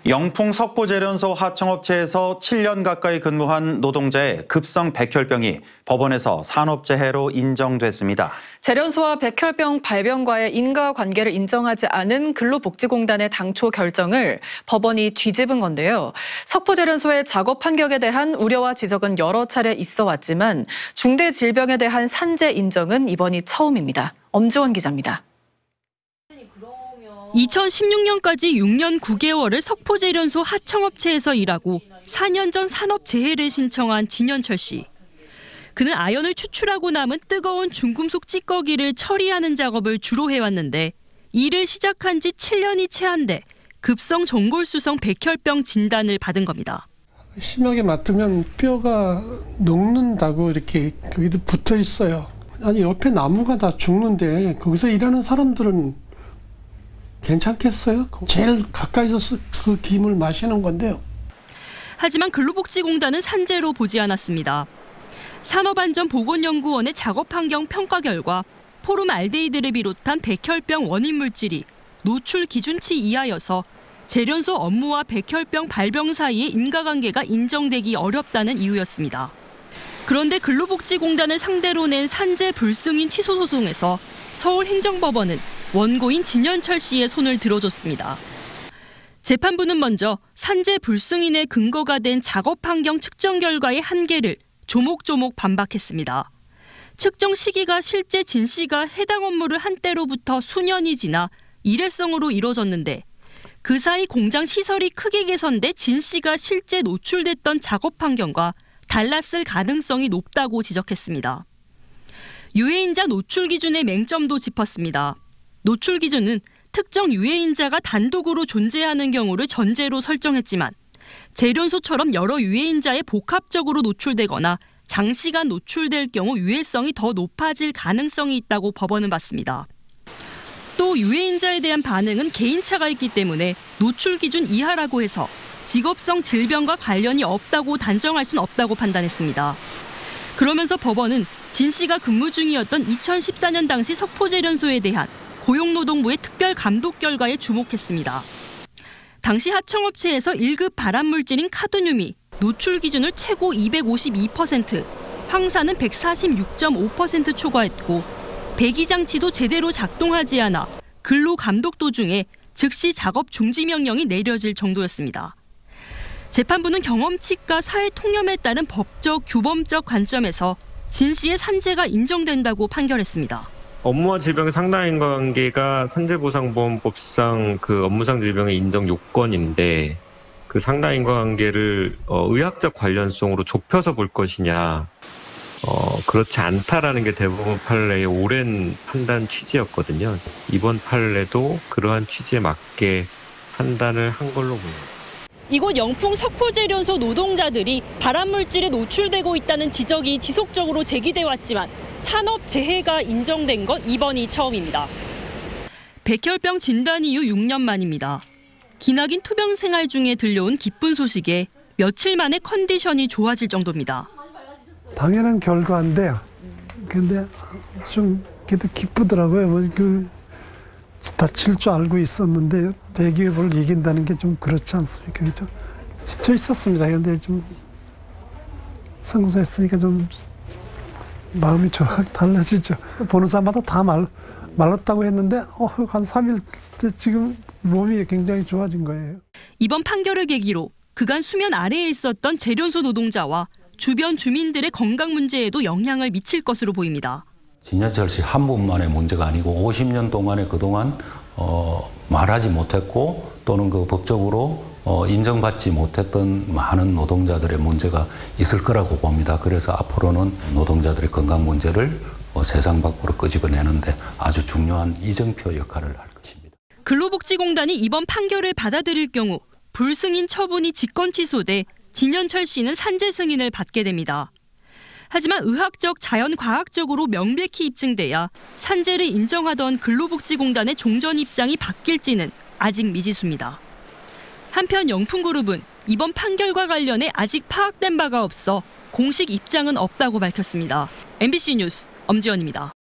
영풍 석보재련소 하청업체에서 7년 가까이 근무한 노동자의 급성 백혈병이 법원에서 산업재해로 인정됐습니다. 재련소와 백혈병 발병과의 인과관계를 인정하지 않은 근로복지공단의 당초 결정을 법원이 뒤집은 건데요. 석보재련소의 작업 환경에 대한 우려와 지적은 여러 차례 있어 왔지만 중대질병에 대한 산재 인정은 이번이 처음입니다. 엄지원 기자입니다. 2016년까지 6년 9개월을 석포재련소 하청업체에서 일하고 4년 전 산업재해를 신청한 진현철 씨. 그는 아연을 추출하고 남은 뜨거운 중금속 찌꺼기를 처리하는 작업을 주로 해왔는데 일을 시작한 지 7년이 채 안 돼 급성 전골수성 백혈병 진단을 받은 겁니다. 심하게 맡으면 뼈가 녹는다고 이렇게 거기도 붙어 있어요. 아니 옆에 나무가 다 죽는데 거기서 일하는 사람들은 괜찮겠어요? 제일 가까이서 그 김을 마시는 건데요. 하지만 근로복지공단은 산재로 보지 않았습니다. 산업안전보건연구원의 작업환경 평가 결과 포름알데히드를 비롯한 백혈병 원인 물질이 노출 기준치 이하여서 재련소 업무와 백혈병 발병 사이의 인과관계가 인정되기 어렵다는 이유였습니다. 그런데 근로복지공단을 상대로 낸 산재 불승인 취소 소송에서 서울행정법원은 원고인 진현철 씨의 손을 들어줬습니다. 재판부는 먼저 산재 불승인의 근거가 된 작업환경 측정 결과의 한계를 조목조목 반박했습니다. 측정 시기가 실제 진 씨가 해당 업무를 한 때로부터 수년이 지나 일회성으로 이뤄졌는데 그 사이 공장 시설이 크게 개선돼 진 씨가 실제 노출됐던 작업 환경과 달랐을 가능성이 높다고 지적했습니다. 유해인자 노출 기준의 맹점도 짚었습니다. 노출 기준은 특정 유해인자가 단독으로 존재하는 경우를 전제로 설정했지만 재련소처럼 여러 유해인자에 복합적으로 노출되거나 장시간 노출될 경우 유해성이 더 높아질 가능성이 있다고 법원은 봤습니다. 또 유해인자에 대한 반응은 개인차가 있기 때문에 노출 기준 이하라고 해서 직업성 질병과 관련이 없다고 단정할 수는 없다고 판단했습니다. 그러면서 법원은 진 씨가 근무 중이었던 2014년 당시 석포재련소에 대한 고용노동부의 특별 감독 결과에 주목했습니다. 당시 하청업체에서 1급 발암물질인 카드뮴이 노출 기준을 최고 252%, 황산은 146.5% 초과했고 배기장치도 제대로 작동하지 않아 근로감독 도중에 즉시 작업 중지 명령이 내려질 정도였습니다. 재판부는 경험치과 사회 통념에 따른 법적, 규범적 관점에서 진 씨의 산재가 인정된다고 판결했습니다. 업무와 질병의 상당 인과관계가 산재보상보험법상 그 업무상 질병의 인정 요건인데 그 상당 인과관계를 의학적 관련성으로 좁혀서 볼 것이냐, 그렇지 않다라는 게 대법원 판례의 오랜 판단 취지였거든요. 이번 판례도 그러한 취지에 맞게 판단을 한 걸로 보입니다. 이곳 영풍 석포재련소 노동자들이 발암물질에 노출되고 있다는 지적이 지속적으로 제기돼 왔지만 산업재해가 인정된 건 이번이 처음입니다. 백혈병 진단 이후 6년 만입니다. 기나긴 투병 생활 중에 들려온 기쁜 소식에 며칠 만에 컨디션이 좋아질 정도입니다. 당연한 결과인데요. 근데 좀 그래도 기쁘더라고요. 다칠 줄 알고 있었는데 대기업을 이긴다는 게 좀 그렇지 않습니까? 좀 지쳐 있었습니다. 그런데 좀 성소했으니까 좀 마음이 좀 달라지죠. 보는 사람마다 다 말랐다고 했는데 한 3일 때 지금 몸이 굉장히 좋아진 거예요. 이번 판결을 계기로 그간 수면 아래에 있었던 재련소 노동자와 주변 주민들의 건강 문제에도 영향을 미칠 것으로 보입니다. 진현철 씨 한 분만의 문제가 아니고 50년 동안에 그동안 말하지 못했고 또는 그 법적으로 인정받지 못했던 많은 노동자들의 문제가 있을 거라고 봅니다. 그래서 앞으로는 노동자들의 건강 문제를 세상 밖으로 끄집어내는데 아주 중요한 이정표 역할을 할 것입니다. 근로복지공단이 이번 판결을 받아들일 경우 불승인 처분이 직권 취소돼 진현철 씨는 산재 승인을 받게 됩니다. 하지만 의학적, 자연과학적으로 명백히 입증돼야 산재를 인정하던 근로복지공단의 종전 입장이 바뀔지는 아직 미지수입니다. 한편 영풍그룹은 이번 판결과 관련해 아직 파악된 바가 없어 공식 입장은 없다고 밝혔습니다. MBC 뉴스 엄지연입니다.